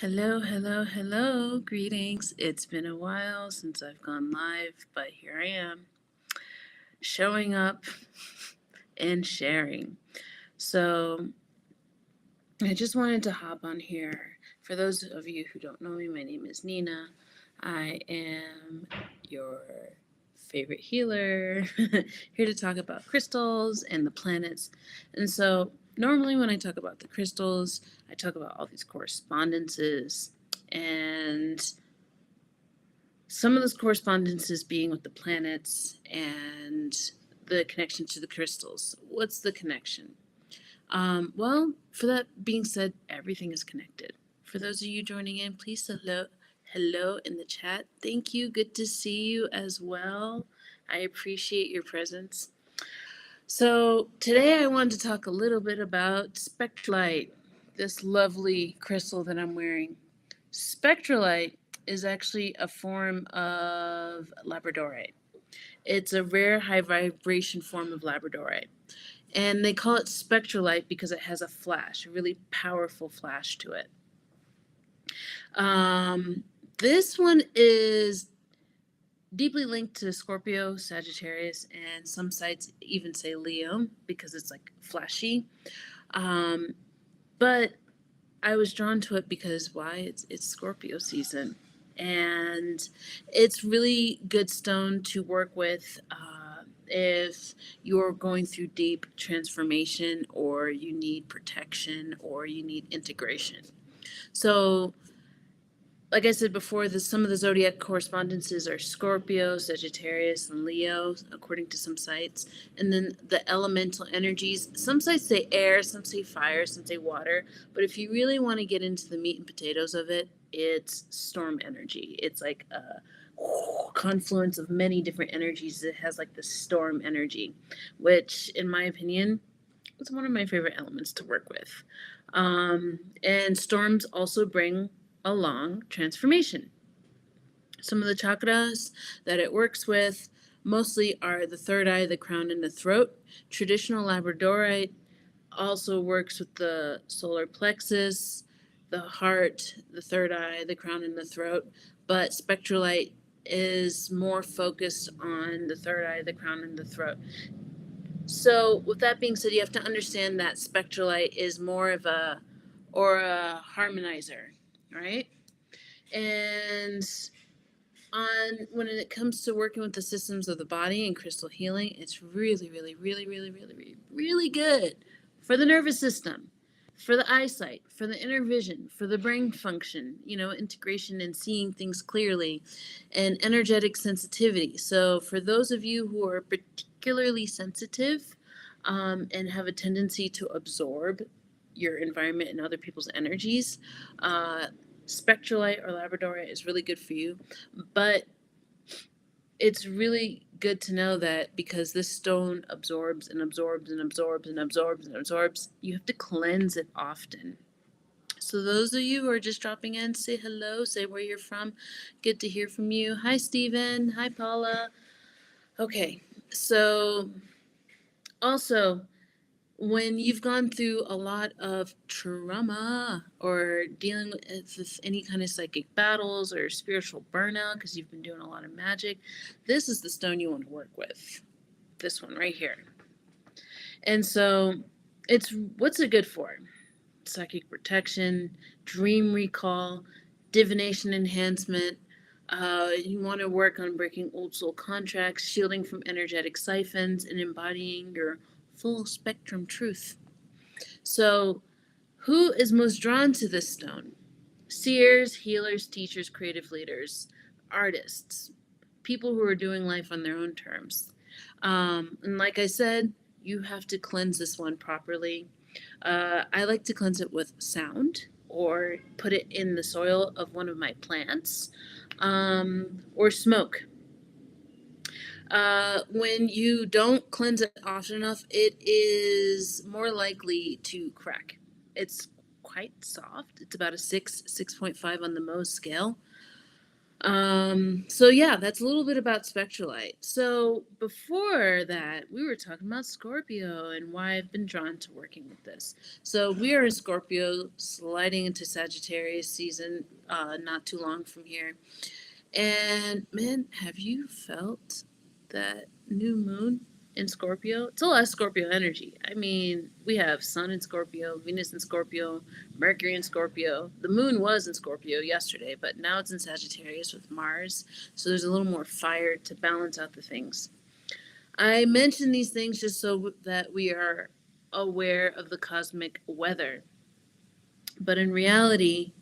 Hello, hello, hello. Greetings. It's been a while since I've gone live, but here I am, showing up and sharing. So, I just wanted to hop on here. For those of you who don't know me, my name is Nina. I am your favorite healer, here to talk about crystals and the planets. And so, normally when I talk about the crystals, I talk about all these correspondences and some of those correspondences being with the planets and the connection to the crystals. What's the connection? Well, for that being said, everything is connected. For those of you joining in, please hello in the chat. Thank you. Good to see you as well. I appreciate your presence. So today I wanted to talk a little bit about Spectrolite, this lovely crystal that I'm wearing. Spectrolite is actually a form of labradorite. It's a rare high vibration form of labradorite. And they call it spectrolite because it has a flash, a really powerful flash to it. This one is deeply linked to Scorpio, Sagittarius, and some sites even say Leo because it's like flashy. But I was drawn to it because why? It's Scorpio season. And it's really good stone to work with if you're going through deep transformation or you need protection or you need integration. So, like I said before, some of the zodiac correspondences are Scorpio, Sagittarius, and Leo, according to some sites. And then the elemental energies, some sites say air, some say fire, some say water. But if you really want to get into the meat and potatoes of it, it's storm energy. It's like a confluence of many different energies. It has like the storm energy, which, in my opinion, is one of my favorite elements to work with. And storms also bring along transformation. Some of the chakras that it works with mostly are the third eye, the crown, and the throat. Traditional labradorite also works with the solar plexus, the heart, the third eye, the crown, and the throat. But spectrolite is more focused on the third eye, the crown, and the throat. So, with that being said, you have to understand that spectrolite is more of a aura harmonizer, right? And when it comes to working with the systems of the body and crystal healing, it's really, really, really, really, really, really, really good for the nervous system, for the eyesight, for the inner vision, for the brain function, integration and seeing things clearly, and energetic sensitivity. So, for those of you who are particularly sensitive and have a tendency to absorb your environment and other people's energies, spectrolite or labradorite is really good for you. But it's really good to know that because this stone absorbs and absorbs and absorbs and absorbs and absorbs, you have to cleanse it often. So those of you who are just dropping in, say hello, say where you're from. Good to hear from you. Hi, Stephen. Hi, Paula. Okay, so also, when you've gone through a lot of trauma or dealing with any kind of psychic battles or spiritual burnout because you've been doing a lot of magic, this is the stone you want to work with. This one right here. And so what's it good for? Psychic protection, dream recall, divination enhancement. You want to work on breaking old soul contracts, shielding from energetic siphons, and embodying your full spectrum truth. So, who is most drawn to this stone? Seers, healers, teachers, creative leaders, artists, people who are doing life on their own terms. And like I said, you have to cleanse this one properly. I like to cleanse it with sound or put it in the soil of one of my plants or smoke. When you don't cleanse it often enough, it is more likely to crack. It's quite soft. It's about a 6.5 on the Mohs scale. So yeah, that's a little bit about Spectrolite. So before that, we were talking about Scorpio and why I've been drawn to working with this. So we are in Scorpio, sliding into Sagittarius season, not too long from here. And man, have you felt that new moon in Scorpio? It's a lot of Scorpio energy. I mean, we have Sun in Scorpio, Venus in Scorpio, Mercury in Scorpio. The moon was in Scorpio yesterday, but now it's in Sagittarius with Mars. So there's a little more fire to balance out the things. I mention these things just so that we are aware of the cosmic weather. But in reality,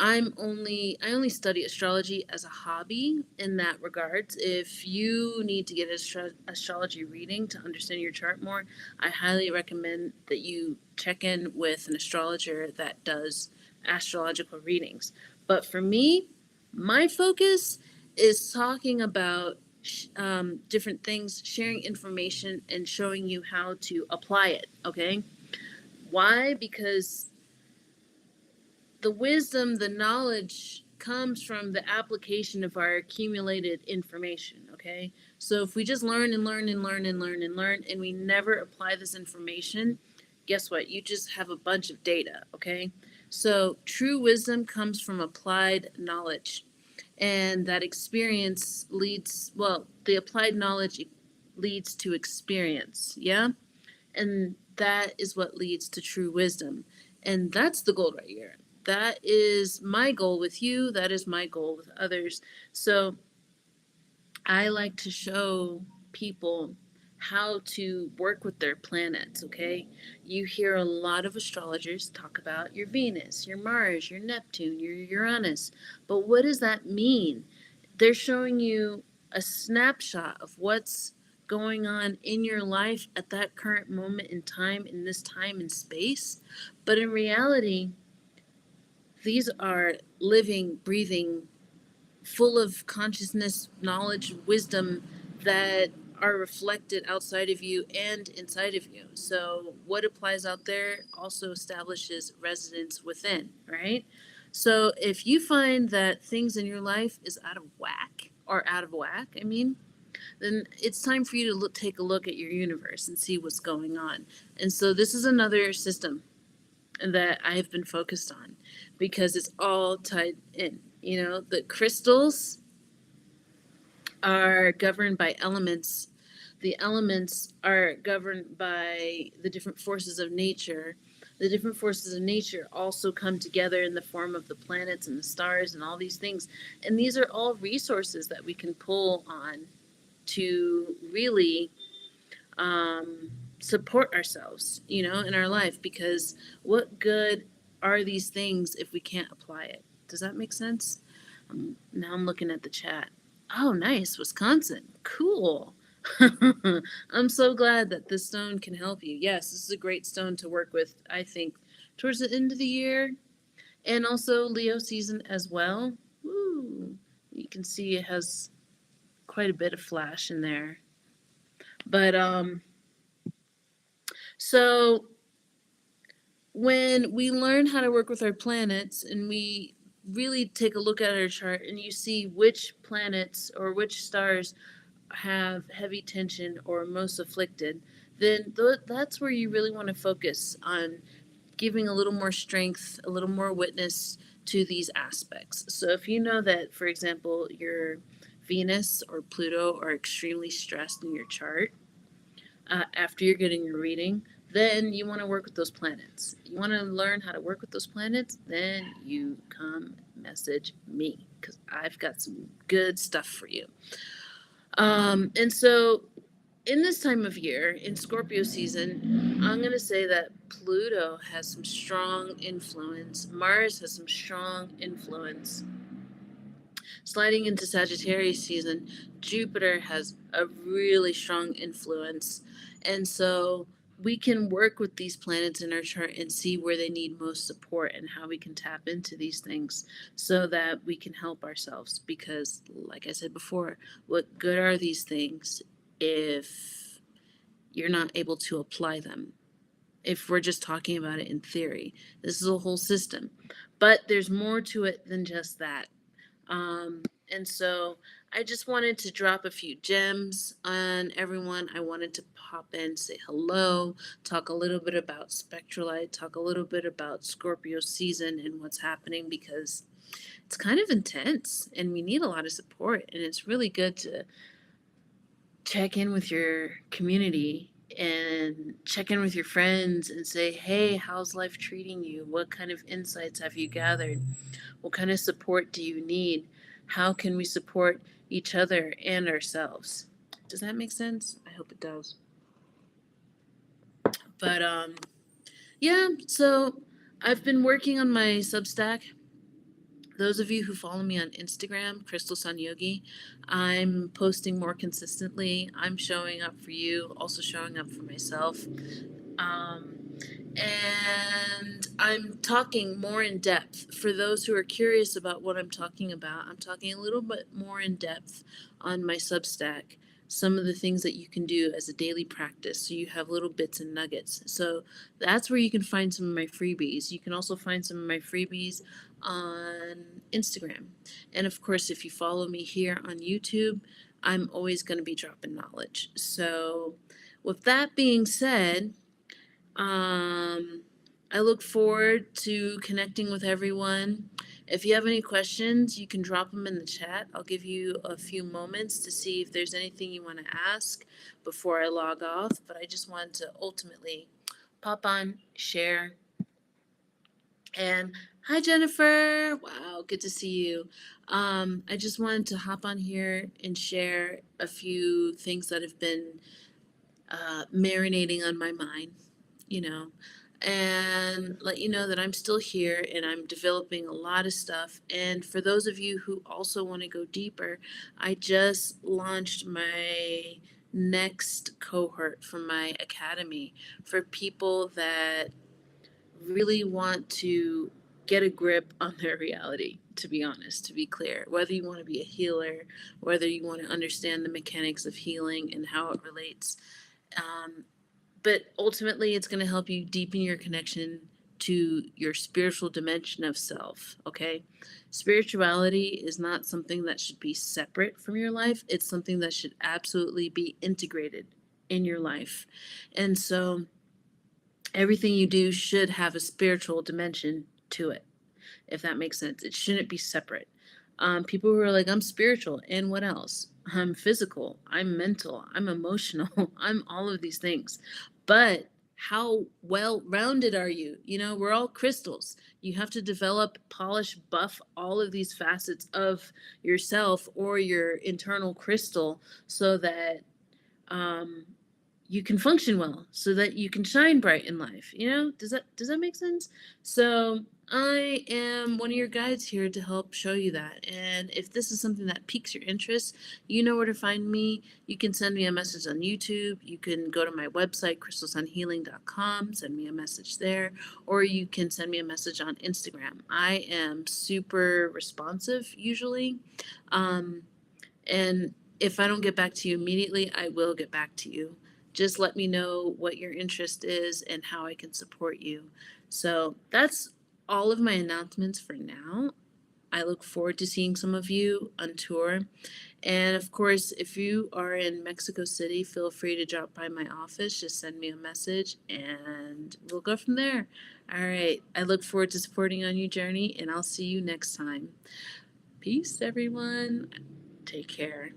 I only study astrology as a hobby in that regards. If you need to get an astrology reading to understand your chart more, I highly recommend that you check in with an astrologer that does astrological readings. But for me, my focus is talking about different things, sharing information, and showing you how to apply it. Okay? Why? Because the wisdom, the knowledge comes from the application of our accumulated information, okay? So if we just learn and learn and learn and learn and learn and we never apply this information, guess what? You just have a bunch of data, okay? So true wisdom comes from applied knowledge. And that experience leads, well, the applied knowledge leads to experience, yeah? And that is what leads to true wisdom. And that's the goal right here. That is my goal with you. That is my goal with others. So I like to show people how to work with their planets, okay? You hear a lot of astrologers talk about your Venus, your Mars, your Neptune, your Uranus. But what does that mean? They're showing you a snapshot of what's going on in your life at that current moment in time, in this time and space. But in reality, these are living, breathing, full of consciousness, knowledge, wisdom that are reflected outside of you and inside of you. So, what applies out there also establishes residence within, right? So, if you find that things in your life is out of whack, or out of whack, I mean, then it's time for you to take a look at your universe and see what's going on. And so, this is another system that I've been focused on because it's all tied in. You know, the crystals are governed by elements. The elements are governed by the different forces of nature. The different forces of nature also come together in the form of the planets and the stars and all these things. And these are all resources that we can pull on to really support ourselves, you know, in our life. Because what good are these things if we can't apply it? Does that make sense? Now I'm looking at the chat. Oh, nice, Wisconsin. Cool. I'm so glad that this stone can help you. Yes, this is a great stone to work with, I think, towards the end of the year and also Leo season as well. Woo. You can see it has quite a bit of flash in there. But so when we learn how to work with our planets and we really take a look at our chart and you see which planets or which stars have heavy tension or most afflicted, then that's where you really want to focus on giving a little more strength, a little more witness to these aspects. So if you know that, for example, your Venus or Pluto are extremely stressed in your chart, after you're getting your reading, then you want to work with those planets. You want to learn how to work with those planets, then you come message me because I've got some good stuff for you. And so in this time of year, in Scorpio season, I'm going to say that Pluto has some strong influence. Mars has some strong influence. Sliding into Sagittarius season, Jupiter has a really strong influence. And so we can work with these planets in our chart and see where they need most support and how we can tap into these things so that we can help ourselves. Because, like I said before, what good are these things if you're not able to apply them? If we're just talking about it in theory, this is a whole system. But there's more to it than just that. And so I just wanted to drop a few gems on everyone. I wanted to pop in, say hello, talk a little bit about Spectrolite, talk a little bit about Scorpio season and what's happening, because it's kind of intense and we need a lot of support. And it's really good to check in with your community and check in with your friends and say, hey, how's life treating you? What kind of insights have you gathered? What kind of support do you need? How can we support each other and ourselves? Does that make sense? I hope it does. But yeah, so I've been working on my Substack. Those of you who follow me on Instagram, Crystal Sun Yogi, I'm posting more consistently. I'm showing up for you, also showing up for myself. Um, and I'm talking more in depth. For those who are curious about what I'm talking about, I'm talking a little bit more in depth on my Substack. Some of the things that you can do as a daily practice, so you have little bits and nuggets. So that's where you can find some of my freebies. You can also find some of my freebies on Instagram. And of course, if you follow me here on YouTube, I'm always going to be dropping knowledge. So, with that being said, um, I look forward to connecting with everyone. If you have any questions, you can drop them in the chat. I'll give you a few moments to see if there's anything you want to ask before I log off. But I just wanted to ultimately pop on, share, and hi, Jennifer. Wow, good to see you. I just wanted to hop on here and share a few things that have been marinating on my mind, you know, and let you know that I'm still here and I'm developing a lot of stuff. And for those of you who also want to go deeper, I just launched my next cohort from my academy for people that really want to get a grip on their reality, to be honest, to be clear. Whether you want to be a healer, whether you want to understand the mechanics of healing and how it relates. Um, but ultimately, it's going to help you deepen your connection to your spiritual dimension of self, okay? Spirituality is not something that should be separate from your life, it's something that should absolutely be integrated in your life. And so, everything you do should have a spiritual dimension to it, if that makes sense. It shouldn't be separate. People who are like, I'm spiritual, and what else? I'm physical, I'm mental, I'm emotional, I'm all of these things. But how well rounded are you? You know, we're all crystals. You have to develop, polish, buff all of these facets of yourself or your internal crystal so that um, you can function well, so that you can shine bright in life. You know, does that make sense? So I am one of your guides here to help show you that. And if this is something that piques your interest, you know where to find me. You can send me a message on YouTube. You can go to my website, crystalsunhealing.com, send me a message there, or you can send me a message on Instagram. I am super responsive usually. Um, and if I don't get back to you immediately, I will get back to you. Just let me know what your interest is and how I can support you. So that's all of my announcements for now. I look forward to seeing some of you on tour. And of course, if you are in Mexico City, feel free to drop by my office. Just send me a message and we'll go from there. All right. I look forward to supporting on your journey, and I'll see you next time. Peace, everyone. Take care.